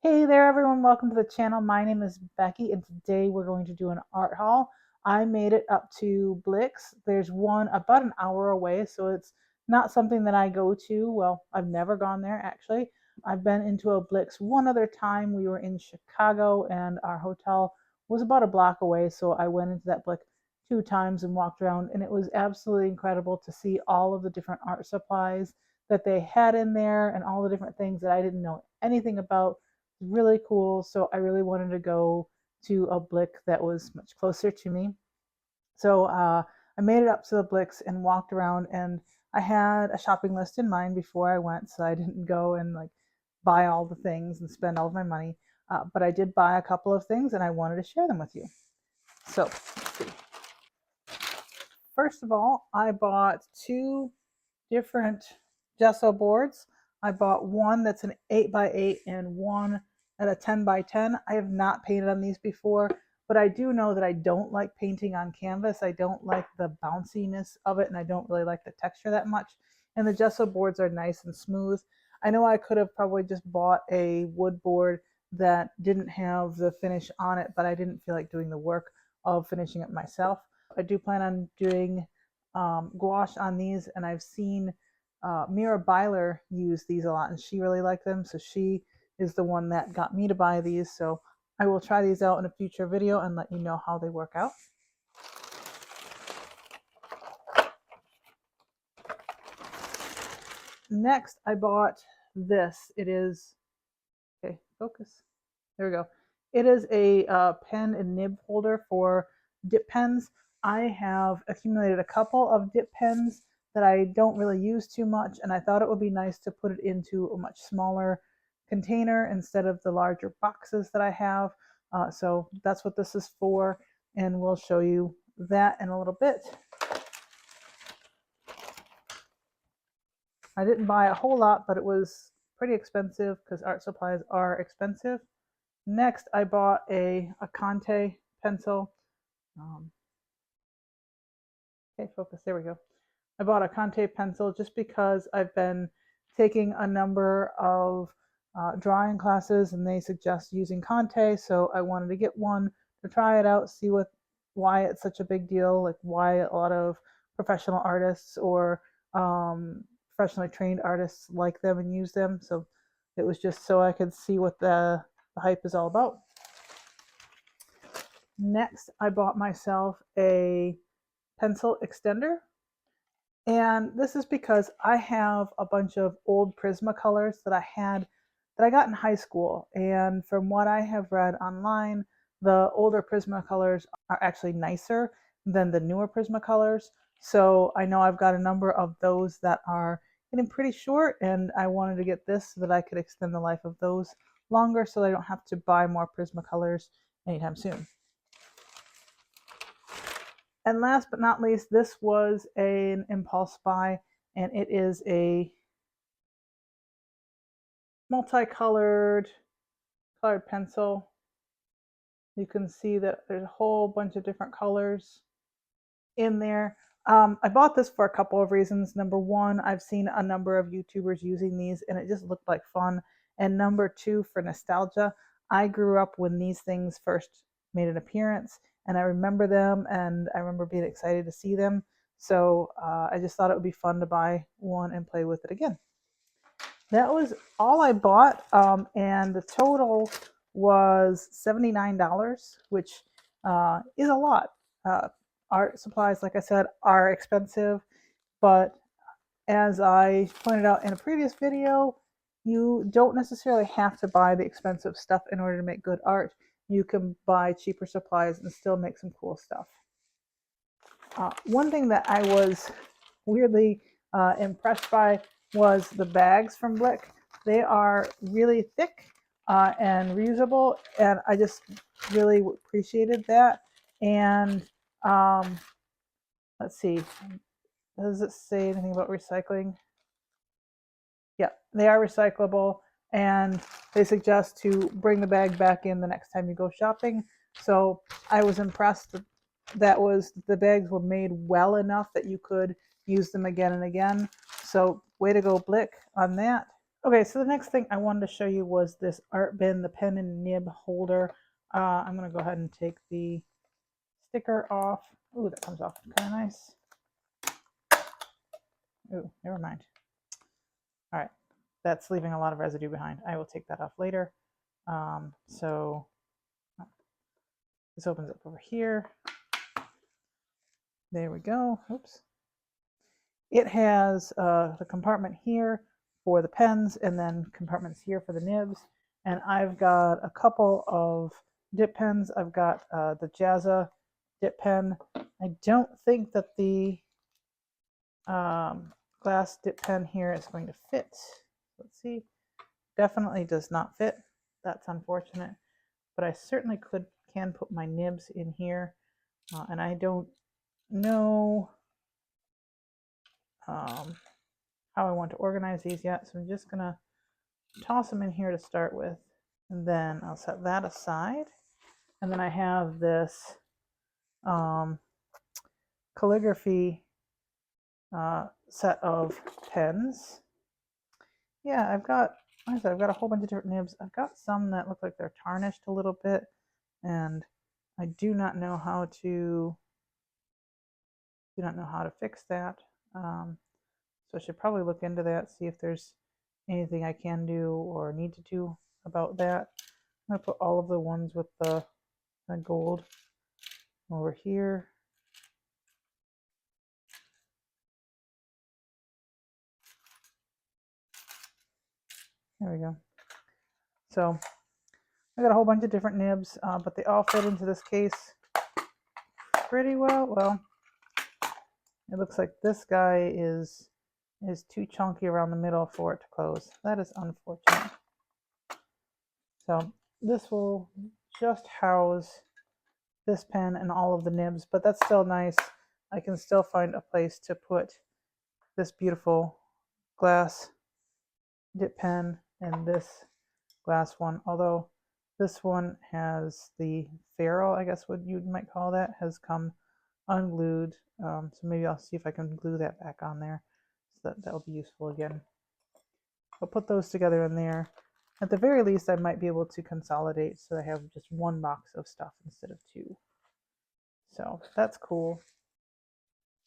Hey there everyone, welcome to the channel. My name is Becky and today we're going to do an art haul. I made it up to Blick's. There's one about an hour away, so it's not something that I go to. Well, I've never gone there actually. I've been into a Blick's one other time. We were in Chicago and our hotel was about a block away, so I went into that Blick two times and walked around, and it was absolutely incredible to see all of the different art supplies that they had in there and all the different things that I didn't know anything about. Really cool. So I really wanted to go to a Blick that was much closer to me. So I made it up to the Blicks and walked around, and I had a shopping list in mind before I went, so I didn't go and like buy all the things and spend all of my money. But I did buy a couple of things, and I wanted to share them with you. So let's see. First of all, I bought two different gesso boards. I bought one that's an 8 by 8 and one at a 10 by 10. I have not painted on these before, but I do know that I don't like painting on canvas. I don't like the bounciness of it, and I don't really like the texture that much. And the gesso boards are nice and smooth. I know I could have probably just bought a wood board that didn't have the finish on it, but I didn't feel like doing the work of finishing it myself. I do plan on doing gouache on these, and I've seen Mira Byler use these a lot, and she really liked them, so she is the one that got me to buy these. So I will try these out in a future video and let you know how they work out. Next, I bought this. It is, okay, focus. There we go. It is a pen and nib holder for dip pens. I have accumulated a couple of dip pens that I don't really use too much, and I thought it would be nice to put it into a much smaller container instead of the larger boxes that I have. So that's what this is for, and we'll show you that in a little bit. I didn't buy a whole lot, but it was pretty expensive because art supplies are expensive. Next, I bought a Conte pencil. Okay, focus, there we go. I bought a Conte pencil just because I've been taking a number of drawing classes and they suggest using Conte, so I wanted to get one to try it out, see why it's such a big deal, like why a lot of professional artists or professionally trained artists like them and use them. So it was just so I could see what the hype is all about. Next, I bought myself a pencil extender. And this is because I have a bunch of old Prismacolors that I got in high school. And from what I have read online, the older Prismacolors are actually nicer than the newer Prismacolors. So I know I've got a number of those that are getting pretty short, and I wanted to get this so that I could extend the life of those longer so I don't have to buy more Prismacolors anytime soon. And last but not least, this was an impulse buy, and it is a multicolored colored pencil. You can see that there's a whole bunch of different colors in there. I bought this for a couple of reasons. Number one, I've seen a number of YouTubers using these, and it just looked like fun. And number two, for nostalgia, I grew up when these things first made an appearance, and I remember them, and I remember being excited to see them. So I just thought it would be fun to buy one and play with it again. That was all I bought, and the total was $79, which is a lot. Art supplies, like I said, are expensive, but as I pointed out in a previous video, you don't necessarily have to buy the expensive stuff in order to make good art. You can buy cheaper supplies and still make some cool stuff. One thing that I was weirdly impressed by was the bags from Blick. They are really thick and reusable, and I just really appreciated that. And let's see, does it say anything about recycling? Yeah, they are recyclable, and they suggest to bring the bag back in the next time you go shopping. So I was impressed that the bags were made well enough that you could use them again and again. So way to go, Blick, on that. Okay, so the next thing I wanted to show you was this art bin, the pen and nib holder. I'm going to go ahead and take the sticker off. Ooh, that comes off kind of nice. Ooh, never mind. All right, that's leaving a lot of residue behind. I will take that off later. So this opens up over here. There we go. Oops. It has the compartment here for the pens and then compartments here for the nibs. And I've got a couple of dip pens. I've got the Jazza dip pen. I don't think that the glass dip pen here is going to fit. Let's see. Definitely does not fit. That's unfortunate. But I certainly can put my nibs in here. And I don't know how I want to organize these yet. So I'm just going to toss them in here to start with. And then I'll set that aside. And then I have this calligraphy set of pens. Yeah, I've got a whole bunch of different nibs. I've got some that look like they're tarnished a little bit, and I do not know how to fix that. So I should probably look into that, see if there's anything I can do or need to do about that. I'm gonna put all of the ones with the gold over here. There we go. So I got a whole bunch of different nibs, but they all fit into this case pretty well. Well, it looks like this guy is too chunky around the middle for it to close. That is unfortunate. So this will just house this pen and all of the nibs, but that's still nice. I can still find a place to put this beautiful glass dip pen and this glass one, although this one has the ferrule, I guess what you might call that, has come unglued. So maybe I'll see if I can glue that back on there, so that'll be useful again. I'll put those together in there. At the very least, I might be able to consolidate so I have just one box of stuff instead of two. So that's cool.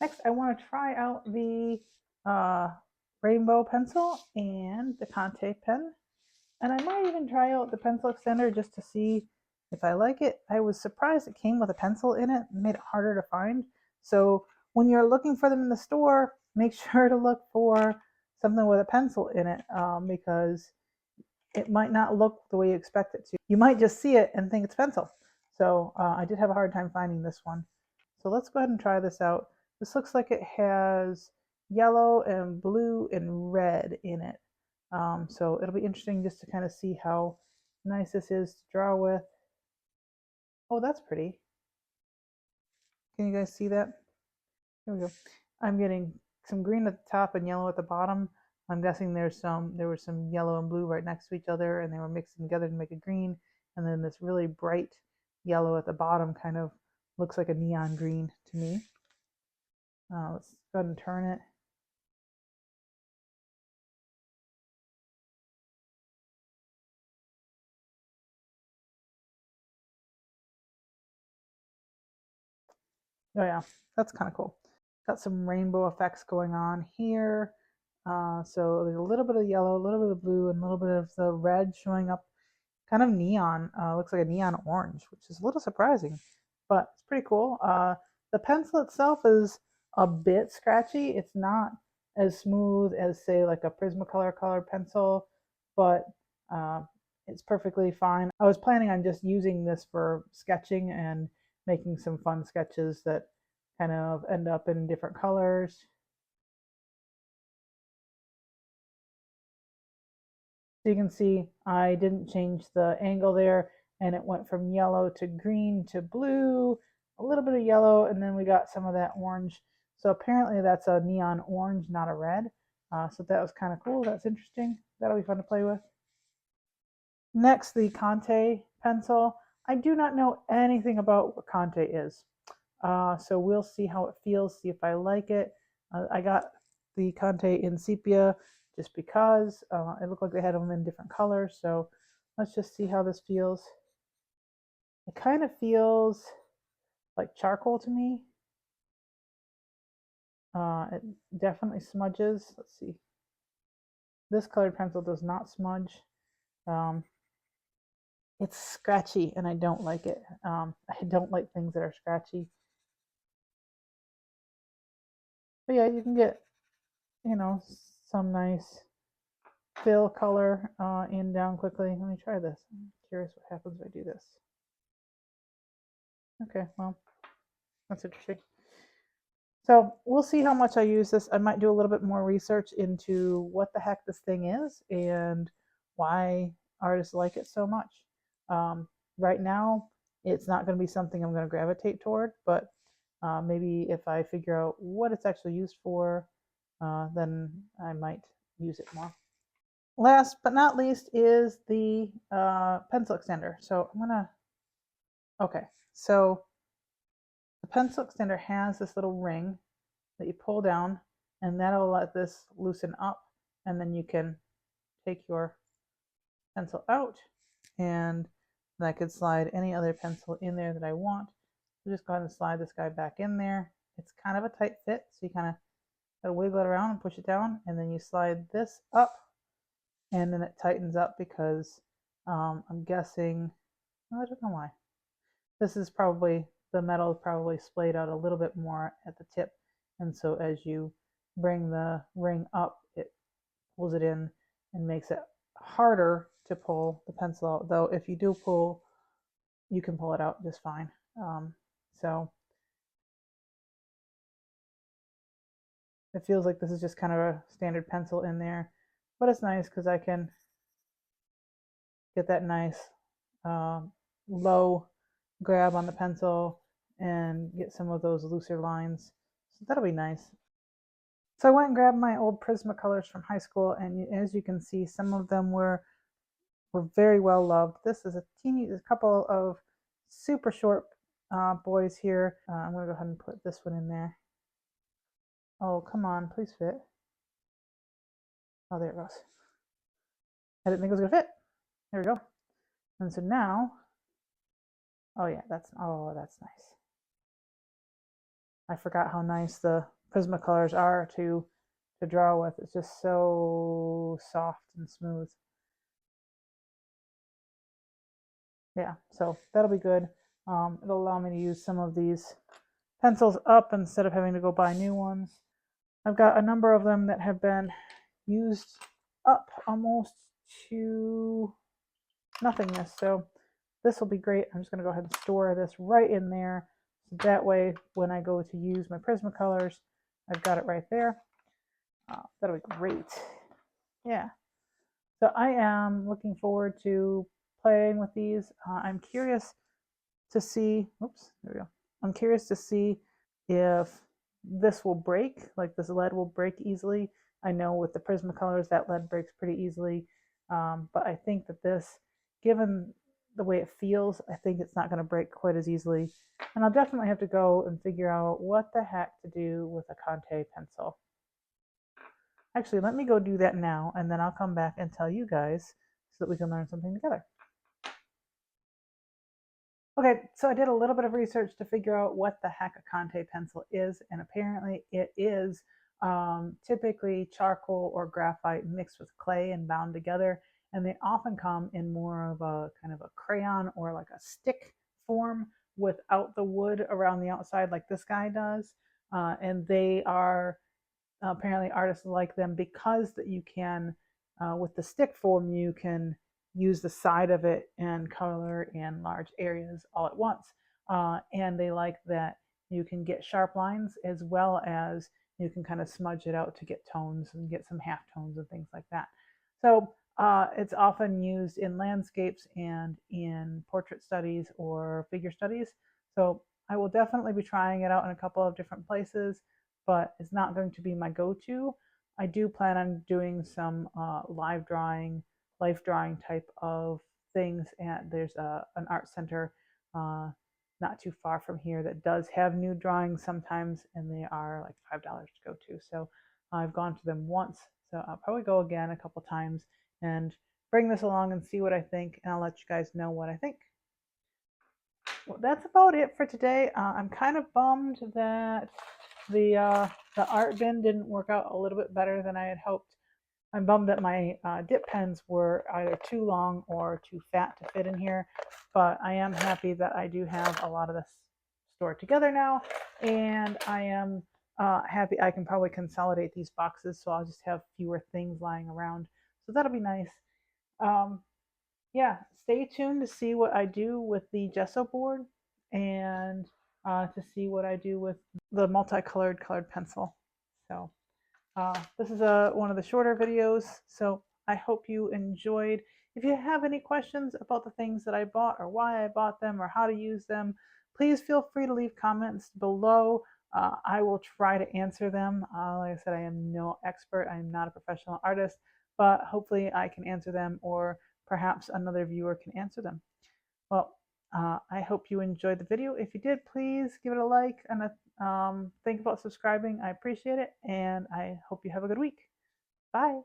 Next, I want to try out the rainbow pencil and the Conte pen. And I might even try out the pencil extender just to see if I like it. I was surprised it came with a pencil in it, made it harder to find. So when you're looking for them in the store, make sure to look for something with a pencil in it, because it might not look the way you expect it to. You might just see it and think it's pencil. So I did have a hard time finding this one. So let's go ahead and try this out. This looks like it has yellow and blue and red in it. So it'll be interesting just to kind of see how nice this is to draw with. Oh, that's pretty. Can you guys see that? Here we go. I'm getting some green at the top and yellow at the bottom. I'm guessing there was some yellow and blue right next to each other, and they were mixing together to make a green. And then this really bright yellow at the bottom kind of looks like a neon green to me. Let's go ahead and turn it. Oh yeah, that's kind of cool. Got some rainbow effects going on here. So there's a little bit of yellow, a little bit of blue, and a little bit of the red showing up, kind of neon. Looks like a neon orange, which is a little surprising, but it's pretty cool. The pencil itself is a bit scratchy. It's not as smooth as, say, like a Prismacolor colored pencil, but uh, it's perfectly fine. I was planning on just using this for sketching and making some fun sketches that kind of end up in different colors. So you can see I didn't change the angle there, and it went from yellow to green to blue, a little bit of yellow, and then we got some of that orange. So apparently that's a neon orange, not a red. So that was kind of cool. That's interesting. That'll be fun to play with. Next, the Conte pencil. I do not know anything about what Conte is. So we'll see how it feels, see if I like it. I got the Conte in sepia just because it looked like they had them in different colors. So let's just see how this feels. It kind of feels like charcoal to me. It definitely smudges. Let's see. This colored pencil does not smudge. Um, it's scratchy and I don't like it. I don't like things that are scratchy. But yeah, you can get, some nice fill color in down quickly. Let me try this. I'm curious what happens if I do this. Okay, well, that's interesting. So we'll see how much I use this. I might do a little bit more research into what the heck this thing is and why artists like it so much. Right now, it's not going to be something I'm going to gravitate toward, but maybe if I figure out what it's actually used for, then I might use it more. Last but not least is the pencil extender. So I'm gonna, okay, so the pencil extender has this little ring that you pull down and that'll let this loosen up and then you can take your pencil out and I could slide any other pencil in there that I want. So just go ahead and slide this guy back in there. It's kind of a tight fit, so you kind of gotta wiggle it around and push it down, and then you slide this up and then it tightens up because I'm guessing, I don't know why. This is probably, the metal is probably splayed out a little bit more at the tip. And so as you bring the ring up, it pulls it in and makes it harder to pull the pencil out. Though if you do pull, you can pull it out just fine. So it feels like this is just kind of a standard pencil in there, but it's nice because I can get that nice low grab on the pencil and get some of those looser lines. So that'll be nice. So I went and grabbed my old Prismacolors from high school, and as you can see, some of them were very well loved. This is a couple of super short boys here. I'm going to go ahead and put this one in there. Oh, come on, please fit. Oh, there it goes. I didn't think it was going to fit. There we go. And so now, oh yeah, that's nice. I forgot how nice the Prismacolors are to draw with. It's just so soft and smooth. Yeah, so that'll be good. It'll allow me to use some of these pencils up instead of having to go buy new ones. I've got a number of them that have been used up almost to nothingness. So this will be great. I'm just going to go ahead and store this right in there. So that way, when I go to use my Prismacolors, I've got it right there. That'll be great. Yeah. So I am looking forward to playing with these. I'm curious to see, oops, there we go. I'm curious to see if this will break, like this lead will break easily. I know with the Prismacolors that lead breaks pretty easily, but I think that this, given the way it feels, I think it's not going to break quite as easily. And I'll definitely have to go and figure out what the heck to do with a Conte pencil. Actually, let me go do that now, and then I'll come back and tell you guys so that we can learn something together. Okay, so I did a little bit of research to figure out what the heck a Conte pencil is, and apparently it is typically charcoal or graphite mixed with clay and bound together, and they often come in more of a kind of a crayon or like a stick form without the wood around the outside like this guy does, and they are apparently artists like them because that you can, with the stick form, you can use the side of it and color in large areas all at once. And they like that you can get sharp lines as well as you can kind of smudge it out to get tones and get some half tones and things like that. So it's often used in landscapes and in portrait studies or figure studies. So I will definitely be trying it out in a couple of different places, but it's not going to be my go-to. I do plan on doing some live drawing, life drawing type of things, and there's an art center not too far from here that does have nude drawings sometimes, and they are like $5 to go to. So I've gone to them once, So I'll probably go again a couple times and bring this along and see what I think, and I'll let you guys know what I think. Well, that's about it for today. I'm kind of bummed that the art bin didn't work out a little bit better than I had hoped. I'm bummed that my dip pens were either too long or too fat to fit in here, but I am happy that I do have a lot of this stored together now, and I am happy I can probably consolidate these boxes so I'll just have fewer things lying around. So that'll be nice. Um, yeah, stay tuned to see what I do with the gesso board and to see what I do with the multicolored colored pencil. So this is one of the shorter videos, so I hope you enjoyed. If you have any questions about the things that I bought or why I bought them or how to use them, please feel free to leave comments below. I will try to answer them. Like I said, I am no expert. I am not a professional artist, but hopefully I can answer them, or perhaps another viewer can answer them. Well, I hope you enjoyed the video. If you did, please give it a like and think about subscribing. I appreciate it, and I hope you have a good week. Bye.